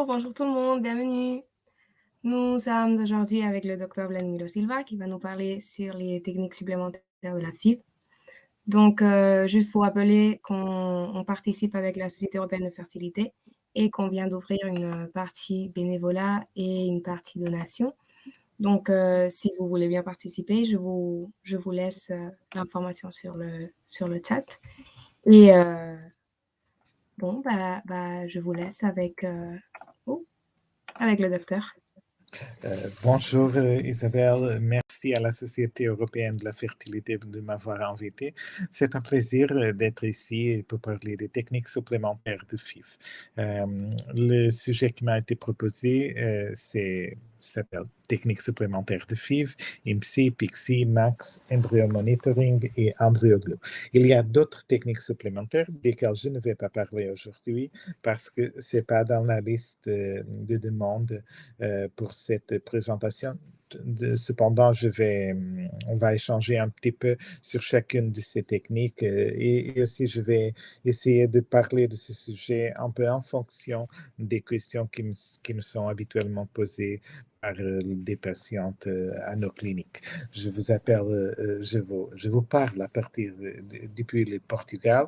Bonjour tout le monde, bienvenue. Nous sommes aujourd'hui avec le docteur Vladimiro Silva qui va nous parler sur les techniques supplémentaires de la FIV. Donc, juste pour rappeler qu'on participe avec la Société européenne de fertilité et qu'on vient d'ouvrir une partie bénévolat et une partie donation. Donc, si vous voulez bien participer, je vous laisse l'information sur le chat. Et bon, je vous laisse avec le docteur. Bonjour Isabelle, merci à la Société européenne de la fertilité de m'avoir invité. C'est un plaisir d'être ici pour parler des techniques supplémentaires de FIV. Le sujet qui m'a été proposé s'appelle techniques supplémentaires de FIV, IMSI, PICSI, MAX, Embryo Monitoring et EmbryoGlue. Il y a d'autres techniques supplémentaires desquelles je ne vais pas parler aujourd'hui parce que ce n'est pas dans la liste de demandes pour cette présentation. Cependant, on va échanger un petit peu sur chacune de ces techniques et aussi je vais essayer de parler de ce sujet un peu en fonction des questions qui me sont habituellement posées par des patientes à nos cliniques. Je vous parle à partir depuis le Portugal,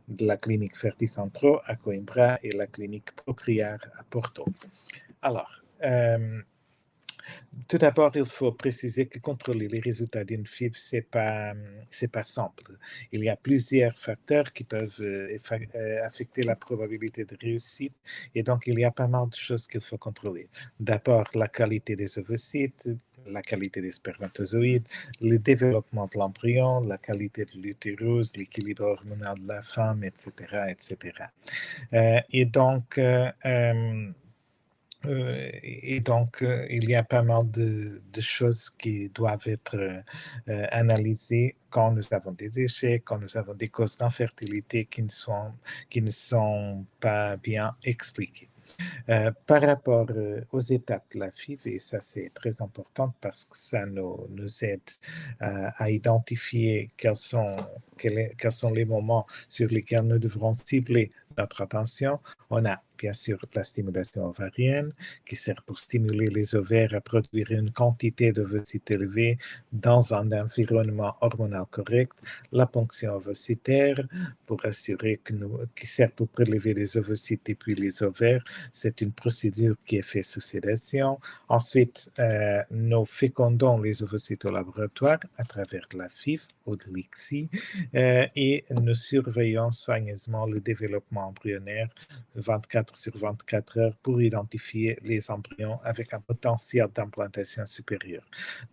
de la clinique Ferticentro à Coimbra et la clinique Procriar à Porto. Alors, tout d'abord, il faut préciser que contrôler les résultats d'une FIV, c'est pas simple. Il y a plusieurs facteurs qui peuvent affecter la probabilité de réussite et donc il y a pas mal de choses qu'il faut contrôler. D'abord, la qualité des ovocytes, la qualité des spermatozoïdes, le développement de l'embryon, la qualité de l'utérus, l'équilibre hormonal de la femme, etc., etc. Et donc, il y a pas mal de choses qui doivent être analysées quand nous avons des déchets, quand nous avons des causes d'infertilité qui ne sont pas bien expliquées. Par rapport aux étapes de la FIV, et ça c'est très important parce que ça nous aide à identifier quels sont les moments sur lesquels nous devrons cibler notre attention. On a bien sûr la stimulation ovarienne qui sert pour stimuler les ovaires à produire une quantité d'ovocytes élevée dans un environnement hormonal correct, la ponction ovocytaire pour assurer qui sert pour prélever les ovocytes depuis les ovaires. C'est une procédure qui est faite sous sédation. Ensuite, nous fécondons les ovocytes au laboratoire à travers de la FIV ou de l'ICSI et nous surveillons soigneusement le développement embryonnaire 24 sur 24 heures pour identifier les embryons avec un potentiel d'implantation supérieur.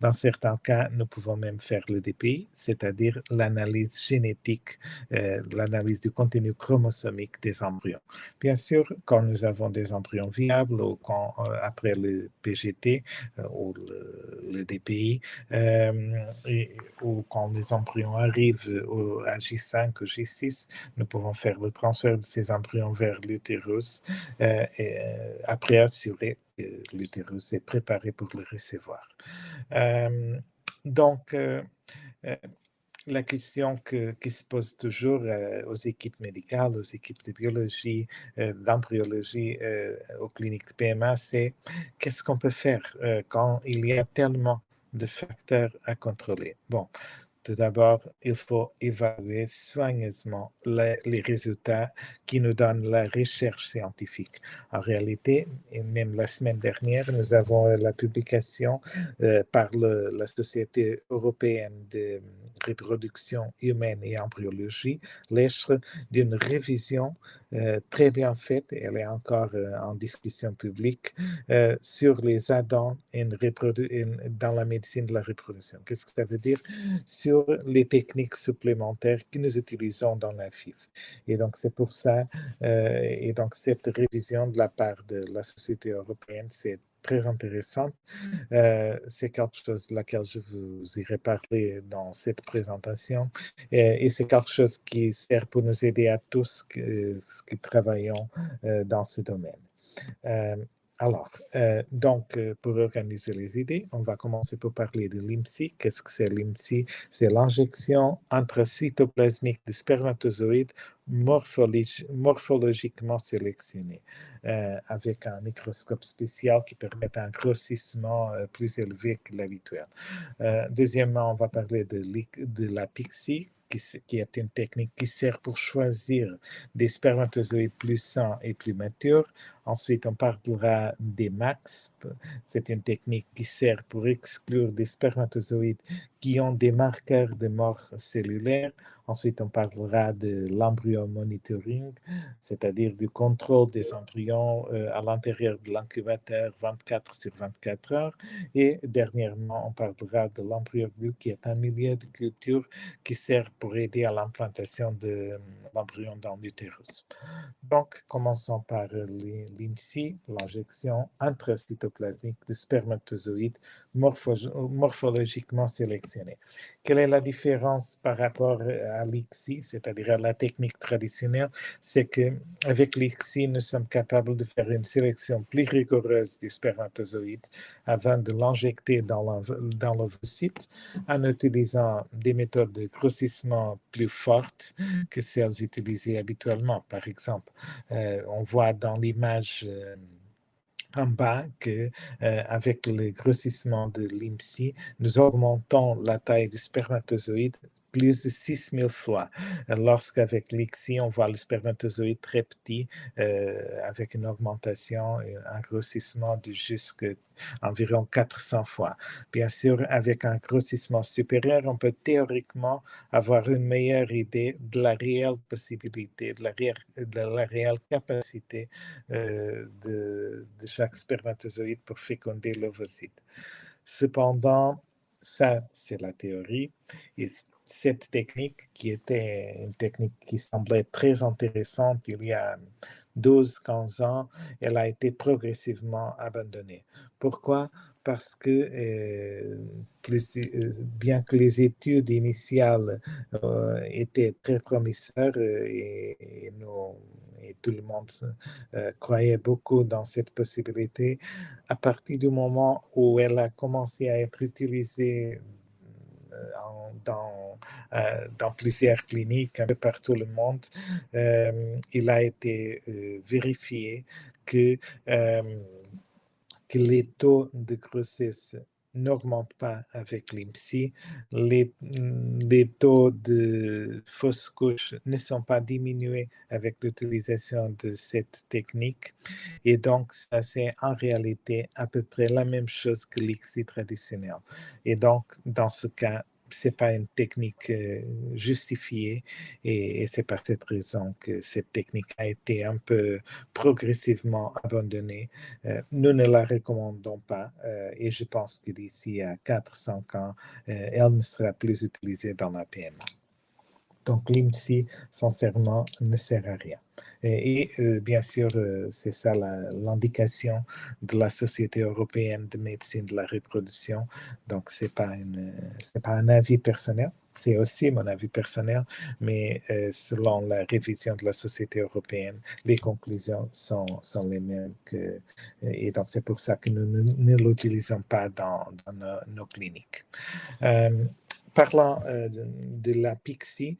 Dans certains cas, nous pouvons même faire le DPI, c'est-à-dire l'analyse génétique, l'analyse du contenu chromosomique des embryons. Bien sûr, quand nous avons des embryons viables ou après le PGT ou le DPI, ou quand les embryons arrivent à J5 ou J6, nous pouvons faire le transfert de ces embryons vers l'utérus et après assurer que l'utérus est préparé pour le recevoir. Donc, la question qui se pose toujours aux équipes médicales, aux équipes de biologie, d'embryologie, aux cliniques de PMA, c'est qu'est-ce qu'on peut faire quand il y a tellement de facteurs à contrôler? Bon, tout d'abord, il faut évaluer soigneusement les résultats qui nous donnent la recherche scientifique. En réalité, et même la semaine dernière, nous avons la publication par la Société européenne de reproduction humaine et embryologie, l'ESHRE, d'une révision très bien faite, elle est encore en discussion publique, sur les add-ons dans la médecine de la reproduction. Qu'est-ce que ça veut dire? Sur les techniques supplémentaires que nous utilisons dans la FIV. Et donc, c'est pour ça, et donc cette révision de la part de la Société européenne, c'est très intéressante. C'est quelque chose de laquelle je vous irai parler dans cette présentation. Et c'est quelque chose qui sert pour nous aider à tous qui travaillons dans ce domaine. Alors, pour organiser les idées, on va commencer par parler de l'IMSI. Qu'est-ce que c'est l'IMSI? C'est l'injection intracytoplasmique de spermatozoïdes morphologiquement sélectionnés avec un microscope spécial qui permet un grossissement plus élevé que l'habituel. Deuxièmement, on va parler de la PIXI, qui est une technique qui sert pour choisir des spermatozoïdes plus sains et plus matures. Ensuite, on parlera des MAXP. C'est une technique qui sert pour exclure des spermatozoïdes qui ont des marqueurs de mort cellulaire. Ensuite, on parlera de l'embryo monitoring, c'est-à-dire du contrôle des embryons à l'intérieur de l'incubateur 24 sur 24 heures. Et dernièrement, on parlera de l'embryo qui est un milieu de culture qui sert pour aider à l'implantation de l'embryon dans l'utérus. Donc, commençons par l'IMSI, l'injection intracytoplasmique de spermatozoïdes morphologiquement sélectionnés. Quelle est la différence par rapport à l'ICSI, c'est-à-dire à la technique traditionnelle? C'est qu'avec l'ICSI, nous sommes capables de faire une sélection plus rigoureuse du spermatozoïde avant de l'injecter dans l'ovocyte en utilisant des méthodes de grossissement plus fortes que celles utilisées habituellement. Par exemple, on voit dans l'image en bas qu'avec le grossissement de l'IMSI, nous augmentons la taille du spermatozoïde plus de 6000 fois. Lorsqu'avec l'ICSI, on voit le spermatozoïde très petit, avec une augmentation, un grossissement de jusqu'à environ 400 fois. Bien sûr, avec un grossissement supérieur, on peut théoriquement avoir une meilleure idée de la réelle possibilité, de la réelle capacité de chaque spermatozoïde pour féconder l'ovocyte. Cependant, ça, c'est la théorie. Et cette technique, qui était une technique qui semblait très intéressante il y a 12-15 ans, elle a été progressivement abandonnée. Pourquoi? Parce que bien que les études initiales étaient très prometteurs et tout le monde croyait beaucoup dans cette possibilité, à partir du moment où elle a commencé à être utilisée dans plusieurs cliniques un peu partout le monde, il a été vérifié que, euh, que les taux de grossesse n'augmentent pas avec l'IMSI, les taux de fausses couches ne sont pas diminués avec l'utilisation de cette technique. Et donc, ça, c'est en réalité à peu près la même chose que l'ICSI traditionnel. Et donc, dans ce cas, ce n'est pas une technique justifiée et c'est par cette raison que cette technique a été un peu progressivement abandonnée. Nous ne la recommandons pas et je pense que d'ici à 4-5 ans, elle ne sera plus utilisée dans la PMA. Donc, l'IMSI, sincèrement, ne sert à rien. Bien sûr, c'est ça l'indication de la Société européenne de médecine de la reproduction. Donc, ce n'est pas un avis personnel, c'est aussi mon avis personnel, mais selon la révision de la Société européenne, les conclusions sont les mêmes. Et donc, c'est pour ça que nous ne l'utilisons pas dans nos cliniques. Parlant de la PIXI,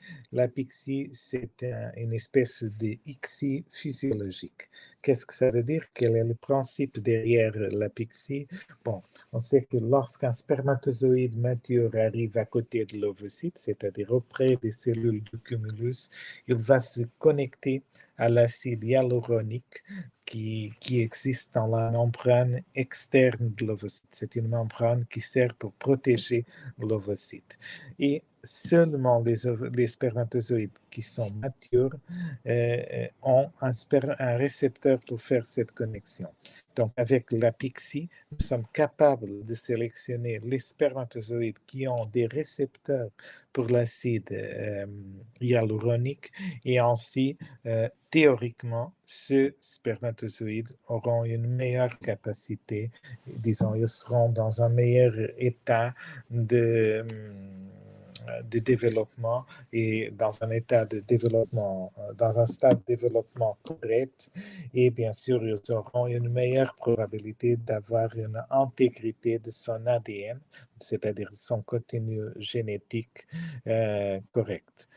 c'est une espèce de ICSI physiologique. Qu'est-ce que ça veut dire? Quel est le principe derrière la PIXI? Bon, on sait que lorsqu'un spermatozoïde mature arrive à côté de l'ovocyte, c'est-à-dire auprès des cellules du cumulus, il va se connecter à l'acide hyaluronique qui existe dans la membrane externe de l'ovocyte. C'est une membrane qui sert pour protéger l'ovocyte. Et seulement les spermatozoïdes qui sont matures ont un récepteur pour faire cette connexion. Donc, avec la PIXI, nous sommes capables de sélectionner les spermatozoïdes qui ont des récepteurs pour l'acide hyaluronique et ainsi, théoriquement, ces spermatozoïdes auront une meilleure capacité, disons, ils seront dans un meilleur état de développement et dans un état de développement, dans un stade de développement correct. Et bien sûr, ils auront une meilleure probabilité d'avoir une intégrité de son ADN, c'est-à-dire son contenu génétique correct.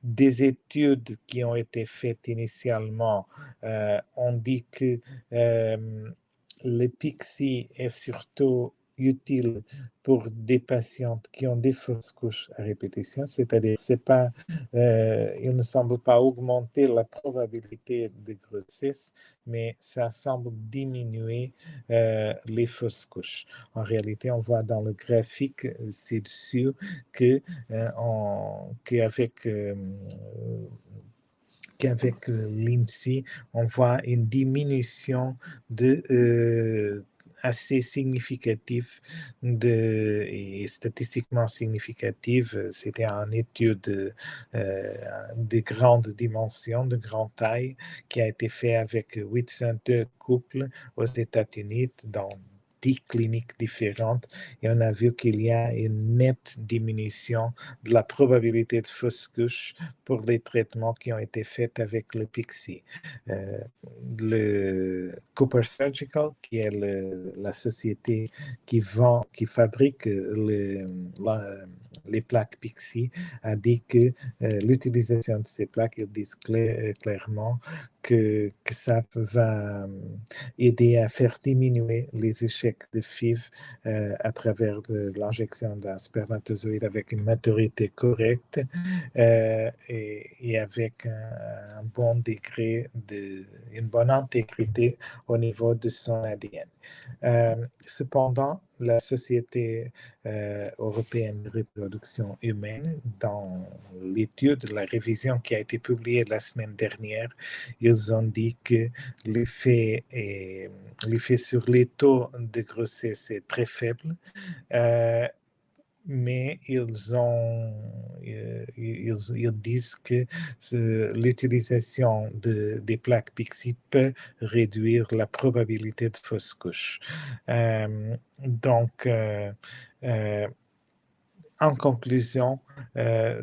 Des études qui ont été faites initialement ont dit que le PIXI est surtout utile pour des patientes qui ont des fausses couches à répétition, c'est-à-dire il ne semble pas augmenter la probabilité de grossesse, mais ça semble diminuer les fausses couches. En réalité, on voit dans le graphique ci-dessus qu'avec l'IMSI, on voit une diminution assez significative et statistiquement significative. C'était une étude de grande dimension, de grande taille, qui a été faite avec 802 couples aux États-Unis dans 10 cliniques différentes et on a vu qu'il y a une nette diminution de la probabilité de fausse couche pour les traitements qui ont été faits avec le PIXI. Le Cooper Surgical, qui est la société qui fabrique les plaques PIXI, a dit que l'utilisation de ces plaques, ils disent clairement que ça va aider à faire diminuer les échecs de FIV à travers l'injection d'un spermatozoïde avec une maturité correcte et avec un bon degré, une bonne intégrité au niveau de son ADN. Cependant, la Société européenne de reproduction humaine, dans l'étude, la révision qui a été publiée la semaine dernière, ils ont dit que l'effet sur les taux de grossesse est très faible. Mais ils disent que l'utilisation des plaques PIXI peut réduire la probabilité de fausse couche. Donc, en conclusion, ils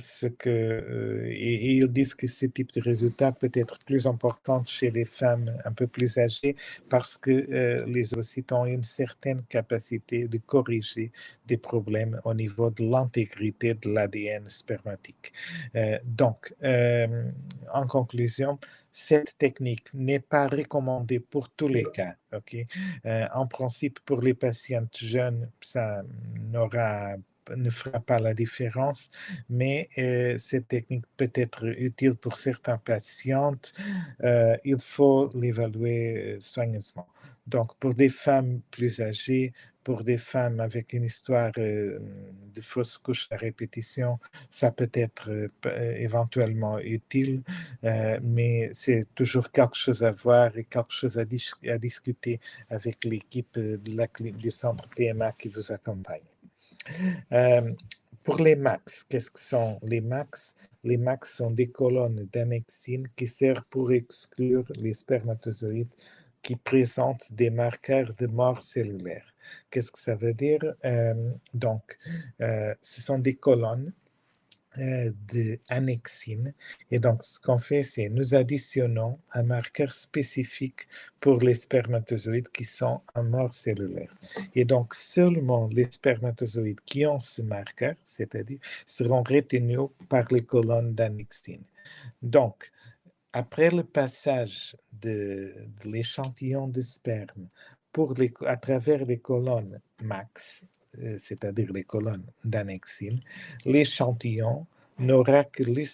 disent que ce type de résultat peut être plus important chez les femmes un peu plus âgées parce que les oocytes ont une certaine capacité de corriger des problèmes au niveau de l'intégrité de l'ADN spermatique. Donc, en conclusion, cette technique n'est pas recommandée pour tous les cas. Okay? En principe, pour les patientes jeunes, ça ne fera pas la différence, mais cette technique peut être utile pour certains patients. Il faut l'évaluer soigneusement. Donc, pour des femmes plus âgées, pour des femmes avec une histoire de fausse couche à répétition, ça peut être éventuellement utile, mais c'est toujours quelque chose à voir et quelque chose à discuter avec l'équipe du centre PMA qui vous accompagne. Pour les MAX, qu'est-ce que sont les MAX? Les MAX sont des colonnes d'annexine qui servent pour exclure les spermatozoïdes qui présentent des marqueurs de mort cellulaire. Qu'est-ce que ça veut dire? Donc, ce sont des colonnes d'annexine. Et donc, ce qu'on fait, c'est nous additionnons un marqueur spécifique pour les spermatozoïdes qui sont en mort cellulaire. Et donc, seulement les spermatozoïdes qui ont ce marqueur, c'est-à-dire, seront retenus par les colonnes d'annexine. Donc, après le passage de l'échantillon de sperme à travers les colonnes MAX, c'est-à-dire les colonnes d'annexine, l'échantillon n'aura que les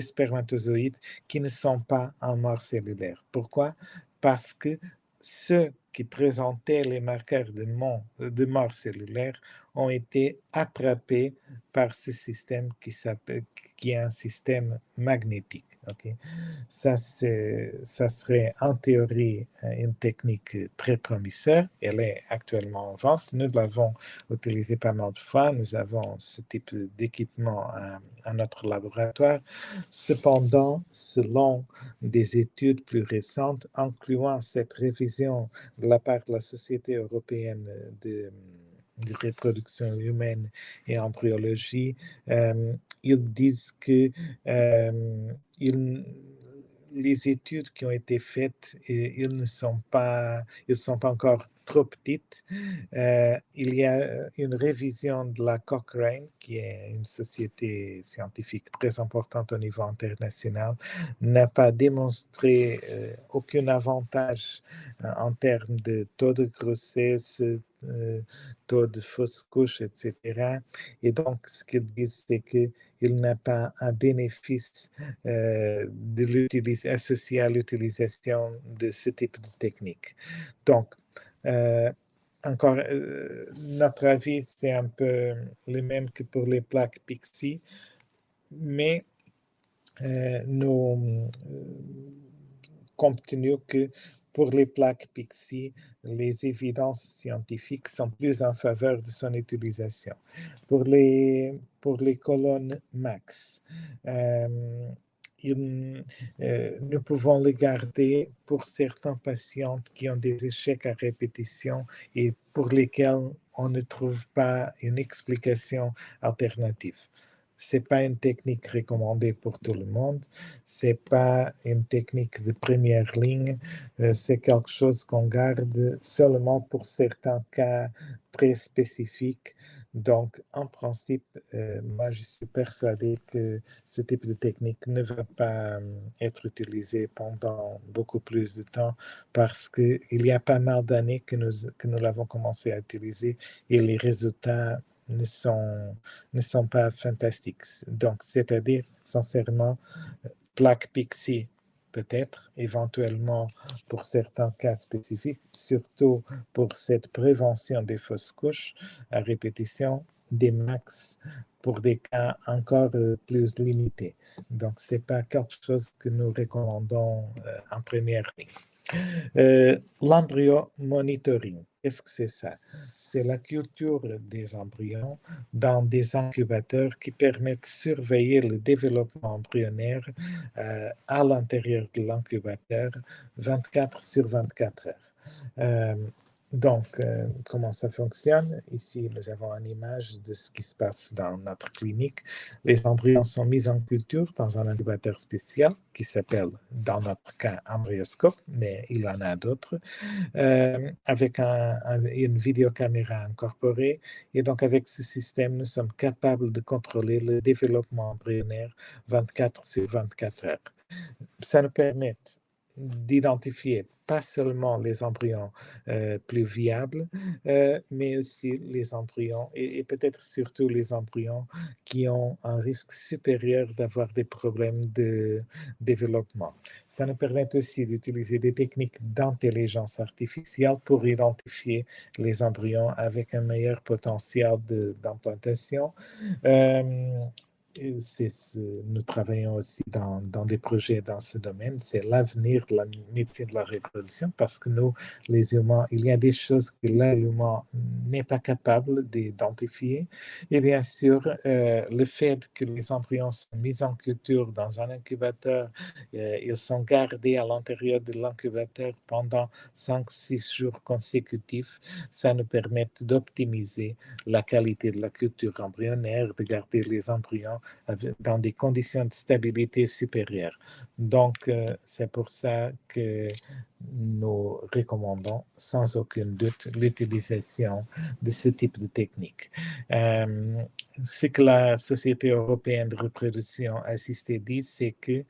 spermatozoïdes qui ne sont pas en mort cellulaire. Pourquoi? Parce que ceux qui présentaient les marqueurs de mort cellulaire ont été attrapés par ce système qui est un système magnétique. Okay? Ça serait en théorie une technique très promisseuse. Elle est actuellement en vente. Nous l'avons utilisée pas mal de fois. Nous avons ce type d'équipement à notre laboratoire. Cependant, selon des études plus récentes, incluant cette révision de la part de la Société européenne de reproduction humaine et embryologie, ils disent que les études qui ont été faites, ils sont encore trop petites. Il y a une révision de la Cochrane, qui est une société scientifique très importante au niveau international, n'a pas démontré aucun avantage en termes de taux de grossesse, taux de fausse couche, etc. Et donc, ce qu'ils disent, c'est qu'il n'a pas un bénéfice associé à l'utilisation de ce type de technique. Donc, encore, notre avis, c'est un peu le même que pour les plaques Pixie, mais nous, compte tenu que pour les plaques Pixie, les évidences scientifiques sont plus en faveur de son utilisation. Pour les colonnes Max, nous pouvons les garder pour certains patients qui ont des échecs à répétition et pour lesquels on ne trouve pas une explication alternative. Ce n'est pas une technique recommandée pour tout le monde, ce n'est pas une technique de première ligne, c'est quelque chose qu'on garde seulement pour certains cas très spécifiques. Donc, en principe, moi, je suis persuadé que ce type de technique ne va pas être utilisé pendant beaucoup plus de temps parce qu'il y a pas mal d'années que nous l'avons commencé à utiliser et les résultats ne sont pas fantastiques. Donc, c'est-à-dire, sincèrement, plaque Pixie, peut-être, éventuellement pour certains cas spécifiques, surtout pour cette prévention des fausses couches à répétition, des max pour des cas encore plus limités. Donc, ce n'est pas quelque chose que nous recommandons en première ligne. L'embryo monitoring, qu'est-ce que c'est ça? C'est la culture des embryons dans des incubateurs qui permettent de surveiller le développement embryonnaire à l'intérieur de l'incubateur 24 sur 24 heures. Donc, comment ça fonctionne? Ici, nous avons une image de ce qui se passe dans notre clinique. Les embryons sont mis en culture dans un incubateur spécial qui s'appelle, dans notre cas, embryoscope, mais il y en a d'autres, avec une vidéocaméra incorporée. Et donc, avec ce système, nous sommes capables de contrôler le développement embryonnaire 24 sur 24 heures. Ça nous permet d'identifier pas seulement les embryons plus viables, mais aussi les embryons et peut-être surtout les embryons qui ont un risque supérieur d'avoir des problèmes de développement. Ça nous permet aussi d'utiliser des techniques d'intelligence artificielle pour identifier les embryons avec un meilleur potentiel d'implantation. Nous travaillons aussi dans des projets dans ce domaine. C'est l'avenir de la médecine de la reproduction parce que nous, les humains, il y a des choses que l'humain n'est pas capable d'identifier. Et bien sûr, le fait que les embryons sont mis en culture dans un incubateur, ils sont gardés à l'intérieur de l'incubateur pendant 5-6 jours consécutifs, ça nous permet d'optimiser la qualité de la culture embryonnaire, de garder les embryons dans des conditions de stabilité supérieures. Donc, c'est pour ça que nous recommandons sans aucun doute l'utilisation de ce type de technique. Ce que la Société européenne de reproduction assistée dit, c'est que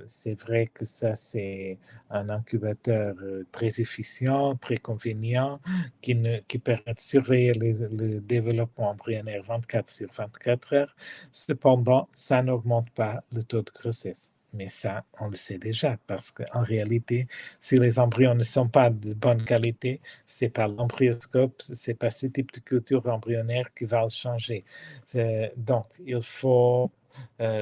c'est vrai que ça, c'est un incubateur très efficient, très convenient, qui permet de surveiller le développement embryonnaire 24 sur 24 heures. Cependant, ça n'augmente pas le taux de grossesse. Mais ça, on le sait déjà, parce qu'en réalité, si les embryons ne sont pas de bonne qualité, c'est pas l'embryoscope, c'est pas ce type de culture embryonnaire qui va le changer. Donc, il faut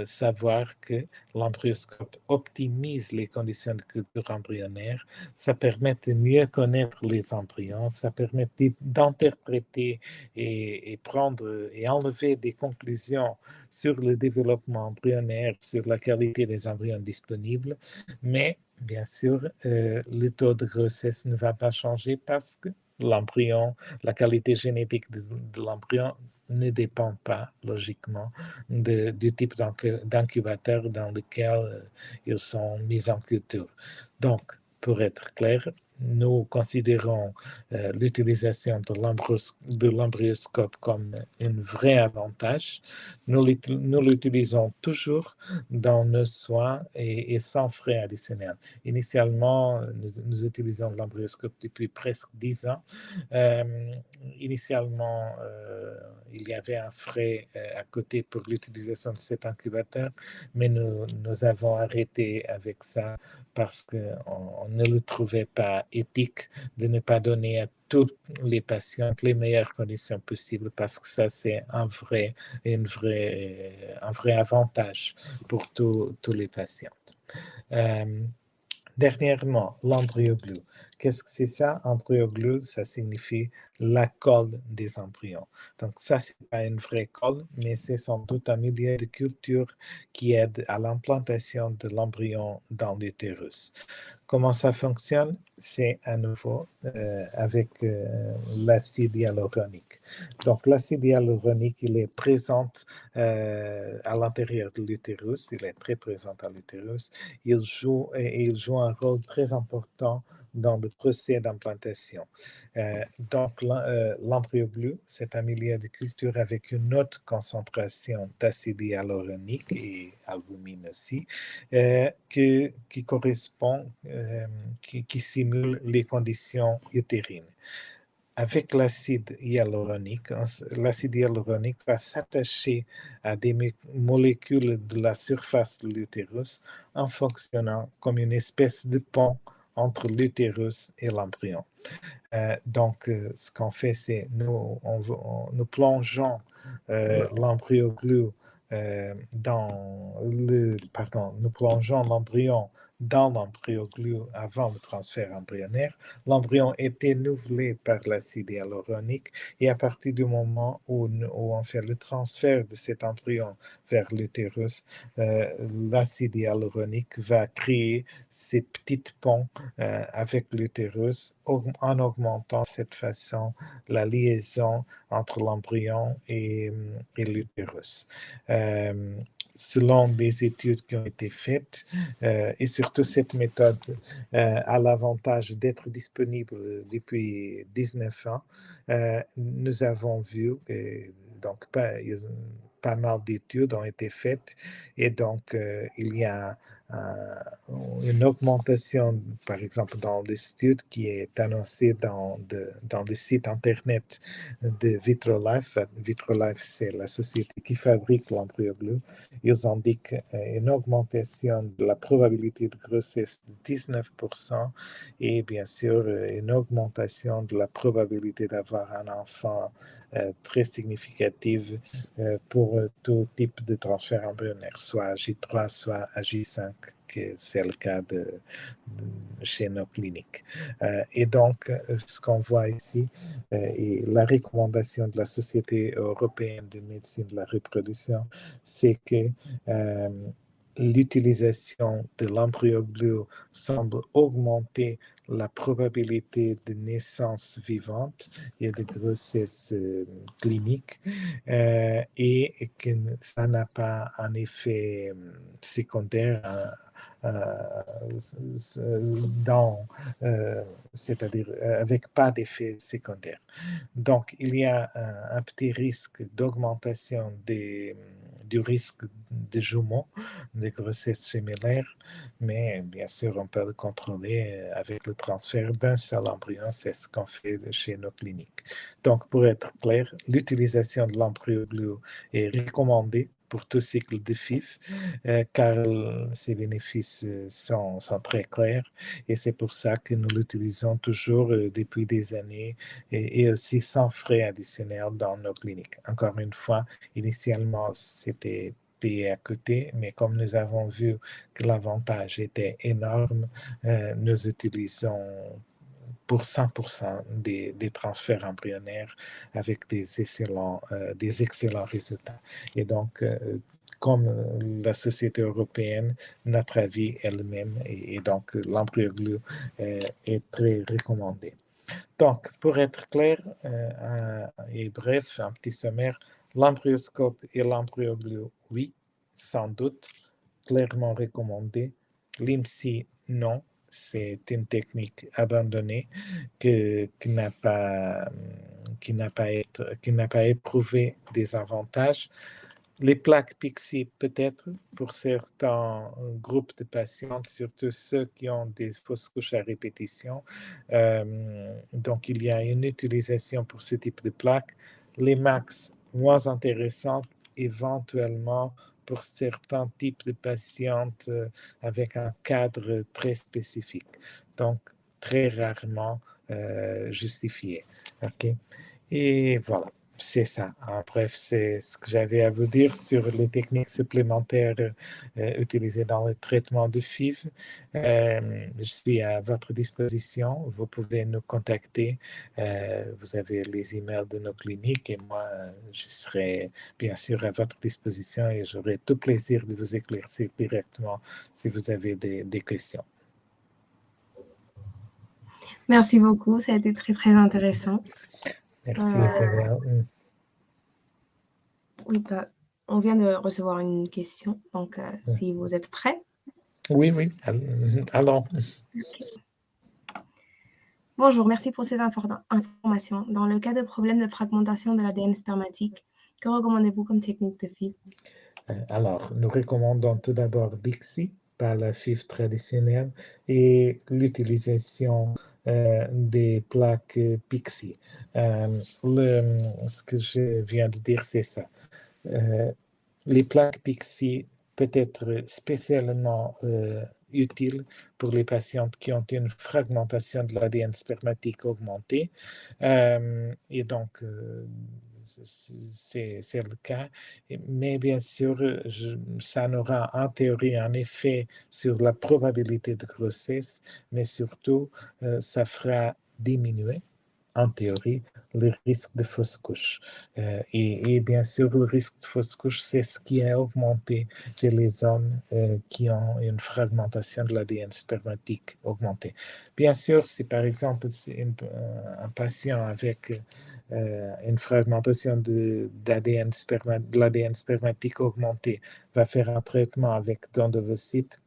savoir que l'embryoscope optimise les conditions de culture embryonnaire, ça permet de mieux connaître les embryons, ça permet d'interpréter et prendre et enlever des conclusions sur le développement embryonnaire, sur la qualité des embryons disponibles, mais bien sûr, le taux de grossesse ne va pas changer parce que l'embryon, la qualité génétique de l'embryon ne dépend pas, logiquement, du type d'incubateur dans lequel ils sont mis en culture. Donc, pour être clair, nous considérons l'utilisation de l'embryoscope comme un vrai avantage. Nous l'utilisons toujours dans nos soins et sans frais additionnels. Initialement, nous utilisons l'embryoscope depuis presque 10 ans. Initialement, il y avait un frais à côté pour l'utilisation de cet incubateur, mais nous avons arrêté avec ça parce qu'on ne le trouvait pas éthique de ne pas donner à tous les patients les meilleures conditions possibles, parce que ça, c'est un vrai avantage pour tous les patients. Dernièrement, l'embryoglue. Qu'est-ce que c'est ça? Embryoglue, ça signifie la colle des embryons. Donc ça, c'est pas une vraie colle, mais c'est sans doute un milieu de culture qui aide à l'implantation de l'embryon dans l'utérus. Comment ça fonctionne? C'est à nouveau avec l'acide hyaluronique. Donc l'acide hyaluronique, il est présent à l'intérieur de l'utérus, il est très présent à l'utérus. Il joue un rôle très important dans le procès d'implantation. Donc, l'embryoglue, c'est un milieu de culture avec une haute concentration d'acide hyaluronique et albumine aussi, qui correspond, qui simule les conditions utérines. Avec l'acide hyaluronique va s'attacher à des molécules de la surface de l'utérus en fonctionnant comme une espèce de pont entre l'utérus et l'embryon. Donc, ce qu'on fait, c'est nous plongeons l'embryoglue nous plongeons l'embryon dans l'embryoglue avant le transfert embryonnaire. L'embryon est dénouvelé par l'acide hyaluronique et à partir du moment où on fait le transfert de cet embryon vers l'utérus, l'acide hyaluronique va créer ces petits ponts avec l'utérus en augmentant cette façon la liaison entre l'embryon et l'utérus. Selon des études qui ont été faites, et surtout cette méthode a l'avantage d'être disponible depuis 19 ans, nous avons vu, donc pas mal d'études ont été faites, et donc il y a une augmentation, par exemple, dans l'étude qui est annoncée dans le site internet de Vitrolife. Vitrolife, c'est la société qui fabrique l'embryoglue. Ils indiquent une augmentation de la probabilité de grossesse de 19% et bien sûr une augmentation de la probabilité d'avoir un enfant très significative pour tout type de transfert embryonnaire, soit J3, soit J5, que c'est le cas chez nos cliniques. Et donc, ce qu'on voit ici, et la recommandation de la Société européenne de médecine de la reproduction, c'est que l'utilisation de l'embryoglue semble augmenter la probabilité de naissance vivante et de grossesse clinique et que ça n'a pas un effet secondaire c'est-à-dire avec pas d'effet secondaire. Donc, il y a un petit risque d'augmentation du risque de jumeaux, de grossesse gémellaire, mais bien sûr, on peut le contrôler avec le transfert d'un seul embryon, c'est ce qu'on fait chez nos cliniques. Donc, pour être clair, l'utilisation de l'embryoglue est recommandée pour tout cycle de FIV, car ses bénéfices sont très clairs et c'est pour ça que nous l'utilisons toujours depuis des années et aussi sans frais additionnels dans nos cliniques. Encore une fois, initialement, c'était payé à côté, mais comme nous avons vu que l'avantage était énorme, nous utilisons pour 100% des transferts embryonnaires avec des excellents résultats. Et donc, comme la société européenne, notre avis est le même et donc l'embryoglue est très recommandé. Donc, pour être clair et bref, un petit sommaire, l'embryoscope et l'embryoglio, oui, sans doute, clairement recommandé. L'IMSI, non, c'est une technique abandonnée qui n'a pas éprouvé des avantages. Les plaques Pixie, peut-être, pour certains groupes de patients, surtout ceux qui ont des fausses couches à répétition. Donc, il y a une utilisation pour ce type de plaques. Les MAX, moins intéressantes, éventuellement pour certains types de patientes avec un cadre très spécifique. Donc, très rarement justifié. OK? Et voilà. C'est ça. Bref, c'est ce que j'avais à vous dire sur les techniques supplémentaires utilisées dans le traitement de FIV. Je suis à votre disposition. Vous pouvez nous contacter. Vous avez les emails de nos cliniques et moi, je serai bien sûr à votre disposition et j'aurai tout plaisir de vous éclaircir directement si vous avez des questions. Merci beaucoup, ça a été très, très intéressant. Merci, Isabelle. Oui, bah, on vient de recevoir une question, donc si vous êtes prêts. Oui, allons. Okay. Bonjour, merci pour ces informations. Dans le cas de problème de fragmentation de l'ADN spermatique, que recommandez-vous comme technique de FIV? Alors, nous recommandons tout d'abord Bixi, par la FIV traditionnelle, et l'utilisation des plaques Pixi. Ce que je viens de dire, c'est ça. Les plaques Pixi peuvent être spécialement utiles pour les patientes qui ont une fragmentation de l'ADN spermatique augmentée. Et donc, c'est le cas. Mais bien sûr, ça n'aura en théorie un effet sur la probabilité de grossesse, mais surtout, ça fera diminuer en théorie, le risque de fausse couche. Et bien sûr, le risque de fausse couche, c'est ce qui a augmenté chez les hommes qui ont une fragmentation de l'ADN spermatique augmentée. Bien sûr, si par exemple un patient avec une fragmentation de l'ADN spermatique augmenté va faire un traitement avec don d'ovocytes,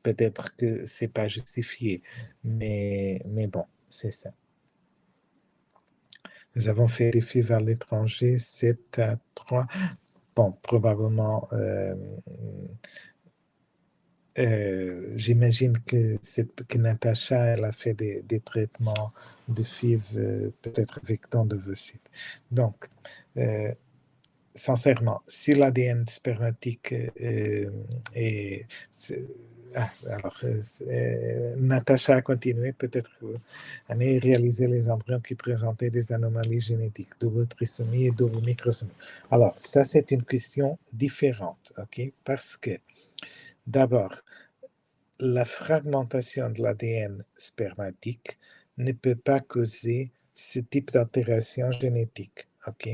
peut-être que ce n'est pas justifié. Mais bon, c'est ça. Nous avons fait des FIV à l'étranger, 7-3. Bon, probablement, j'imagine que Natacha, elle a fait des traitements de FIV, peut-être avec don d'ovocytes. Donc, sincèrement, si l'ADN spermatique est... alors, Natacha a continué, peut-être à réaliser les embryons qui présentaient des anomalies génétiques, double trisomie et double microsomie. Alors, ça, c'est une question différente, OK? Parce que, d'abord, la fragmentation de l'ADN spermatique ne peut pas causer ce type d'altération génétique. OK?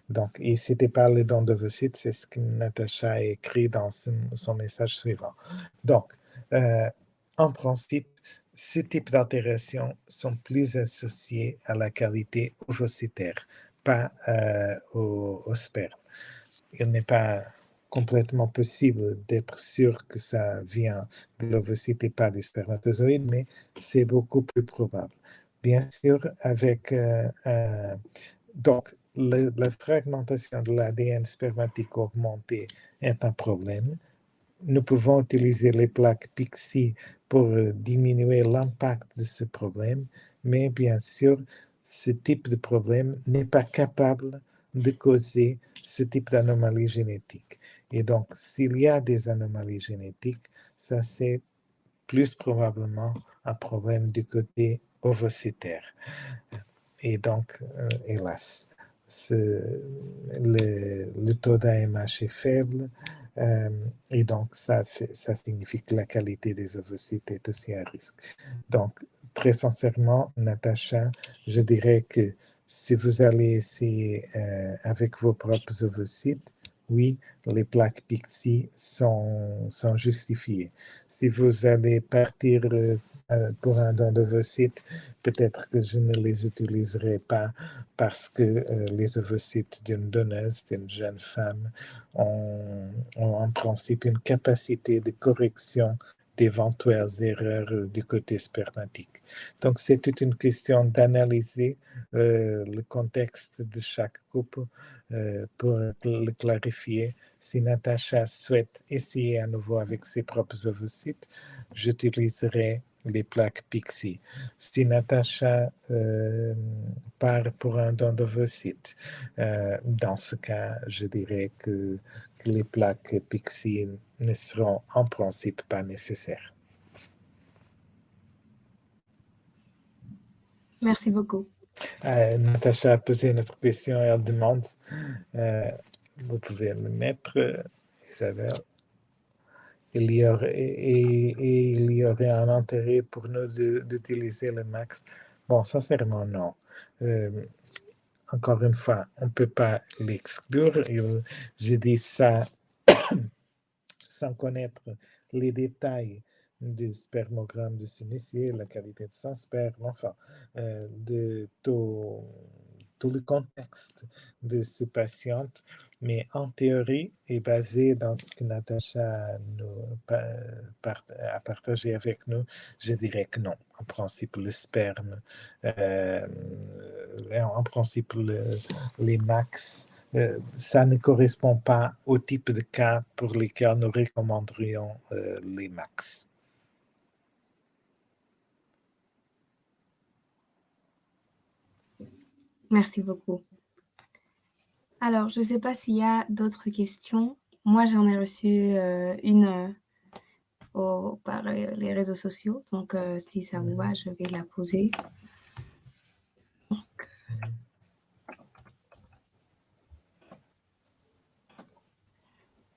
Donc, et c'était par le don d'ovocytes, c'est ce que Natacha a écrit dans son message suivant. Donc, en principe, ce type d'altérations sont plus associées à la qualité ovocytaire, pas au sperme. Il n'est pas complètement possible d'être sûr que ça vient de l'ovocyte et pas du spermatozoïde, mais c'est beaucoup plus probable. Bien sûr, donc, la fragmentation de l'ADN spermatique augmenté est un problème. Nous pouvons utiliser les plaques Pixi pour diminuer l'impact de ce problème, mais bien sûr, ce type de problème n'est pas capable de causer ce type d'anomalie génétique. Et donc, s'il y a des anomalies génétiques, ça c'est plus probablement un problème du côté ovocytaire. Et donc, hélas, le taux d'AMH est faible et donc ça signifie que la qualité des ovocytes est aussi à risque. Donc, très sincèrement, Natacha, je dirais que si vous allez essayer avec vos propres ovocytes, oui, les plaques Pixi sont justifiées. Si vous allez partir pour un don d'ovocytes, peut-être que je ne les utiliserai pas parce que les ovocytes d'une donneuse, d'une jeune femme, ont en principe une capacité de correction d'éventuelles erreurs du côté spermatique. Donc, c'est toute une question d'analyser le contexte de chaque couple pour le clarifier. Si Natacha souhaite essayer à nouveau avec ses propres ovocytes, j'utiliserai les plaques Pixie. Si Natacha part pour un don d'ovocytes, dans ce cas, je dirais que les plaques Pixie ne seront en principe pas nécessaires. Merci beaucoup. Natacha a posé une autre question. Elle demande, vous pouvez le mettre, Isabelle. Il y aurait un intérêt pour nous d'utiliser le max. Bon, sincèrement, non. Encore une fois, on ne peut pas l'exclure. Je dis ça sans connaître les détails du spermogramme de ce monsieur, la qualité de son sperme, enfin, de tout le contexte de ce patient, mais en théorie, et basé dans ce que Natacha a partagé avec nous, je dirais que non. En principe, le sperme, en principe, les max, ça ne correspond pas au type de cas pour lesquels nous recommanderions les max. Merci beaucoup. Alors, je ne sais pas s'il y a d'autres questions. Moi, j'en ai reçu une par les réseaux sociaux. Donc, si ça vous va, je vais la poser.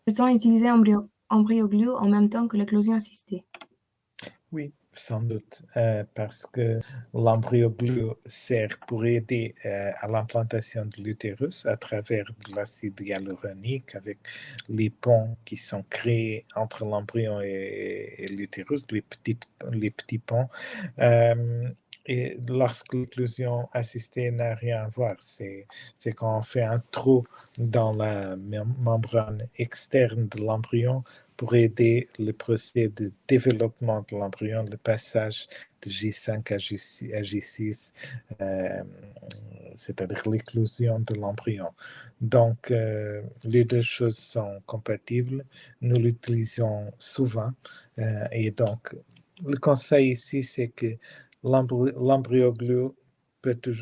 Peut-on utiliser EmbryoGlue en même temps que l'éclosion assistée? Oui, sans doute, parce que l'embryoglue sert pour aider à l'implantation de l'utérus à travers de l'acide hyaluronique avec les ponts qui sont créés entre l'embryon et l'utérus, les petits ponts. Et lorsque l'éclosion assistée n'a rien à voir, c'est quand on fait un trou dans la membrane externe de l'embryon pour aider le procès de développement de l'embryon, le passage de J5 à J6, c'est-à-dire l'éclosion de l'embryon. Donc, les deux choses sont compatibles. Nous l'utilisons souvent. Et donc, le conseil ici, c'est que l'embryoglue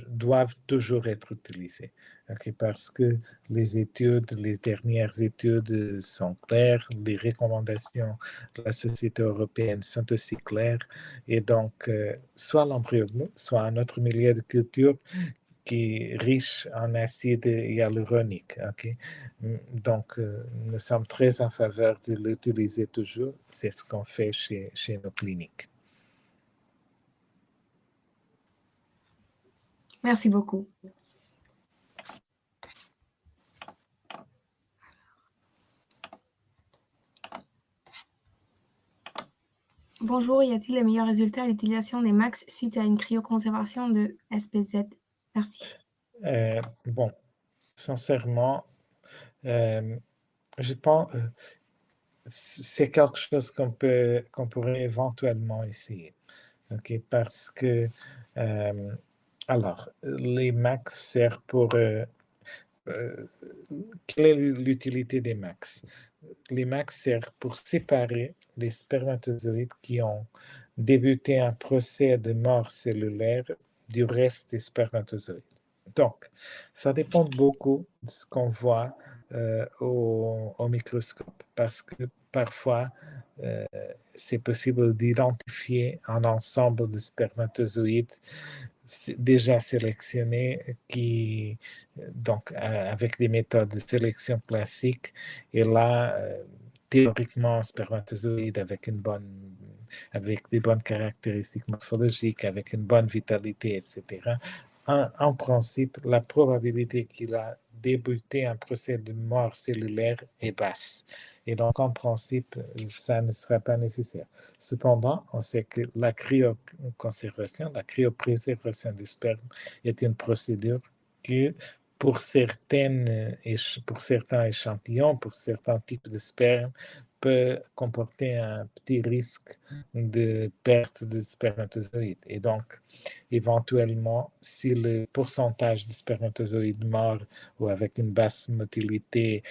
doivent toujours être utilisés. Okay, parce que les dernières études sont claires, les recommandations de la Société européenne sont aussi claires, et donc, soit l'embryoglue, soit un autre milieu de culture qui est riche en acide hyaluronique. Okay? Donc, nous sommes très en faveur de l'utiliser toujours. C'est ce qu'on fait chez nos cliniques. Merci beaucoup. Bonjour, y a-t-il les meilleurs résultats à l'utilisation des max suite à une cryoconservation de SPZ? Merci. Bon, sincèrement, je pense c'est quelque chose qu'on pourrait éventuellement essayer. Okay? Parce que, alors, les max servent pour... quelle est l'utilité des max? Les max servent pour séparer les spermatozoïdes qui ont débuté un procès de mort cellulaire du reste des spermatozoïdes. Donc, ça dépend beaucoup de ce qu'on voit au microscope, parce que parfois, c'est possible d'identifier un ensemble de spermatozoïdes déjà sélectionnés donc avec des méthodes de sélection classiques. Et là, théoriquement, un spermatozoïde avec des bonnes caractéristiques morphologiques, avec une bonne vitalité, etc. En principe, la probabilité qu'il a débuté un procès de mort cellulaire est basse. Et donc, en principe, ça ne sera pas nécessaire. Cependant, on sait que la cryoconservation, la cryopréservation du sperme est une procédure que pour certains échantillons, pour certains types de sperme, peut comporter un petit risque de perte de spermatozoïdes. Et donc, éventuellement, si le pourcentage de spermatozoïdes morts ou avec une basse motilité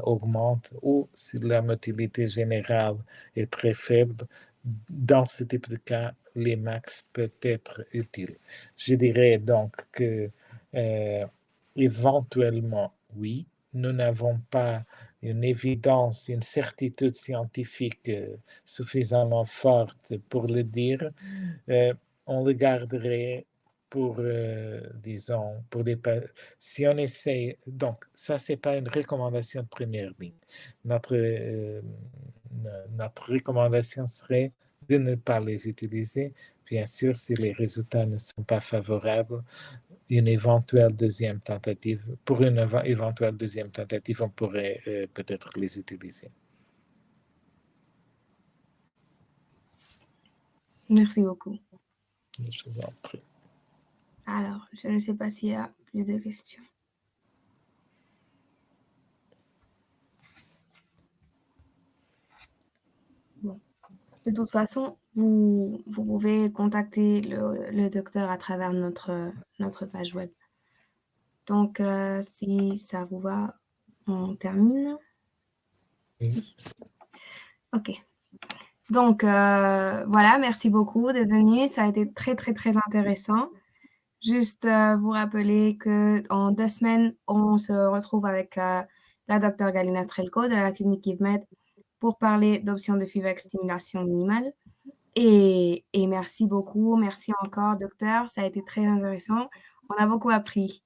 augmente, ou si la motilité générale est très faible, dans ce type de cas, les max peut être utile. Je dirais donc que éventuellement, oui, nous n'avons pas une évidence, une certitude scientifique suffisamment forte pour le dire. On le garderait pour, disons, pour des... Si on essaie... Donc, ça, c'est pas une recommandation de première ligne. Notre recommandation serait de ne pas les utiliser. Bien sûr, si les résultats ne sont pas favorables, une éventuelle deuxième tentative, pour une éventuelle deuxième tentative, on pourrait peut-être les utiliser. Merci beaucoup. Je vous en prie. Alors, je ne sais pas s'il y a plus de questions. Bon. De toute façon, vous pouvez contacter le docteur à travers notre page web. Donc, si ça vous va, on termine. Oui. OK. Donc, voilà, merci beaucoup d'être venu. Ça a été très, très, très intéressant. Juste vous rappeler qu'en 2 semaines, on se retrouve avec la docteure Galina Strelko de la clinique IVMed pour parler d'options de FIV avec stimulation minimale. Et merci beaucoup. Merci encore, docteur. Ça a été très intéressant. On a beaucoup appris.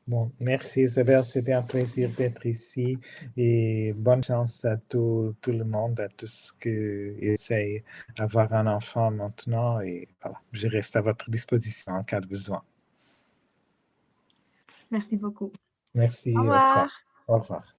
Bon, merci Isabelle, c'était un plaisir d'être ici et bonne chance à tout le monde, à tous qui essayent d'avoir un enfant maintenant et voilà, je reste à votre disposition en cas de besoin. Merci beaucoup. Merci, Au revoir. Au revoir.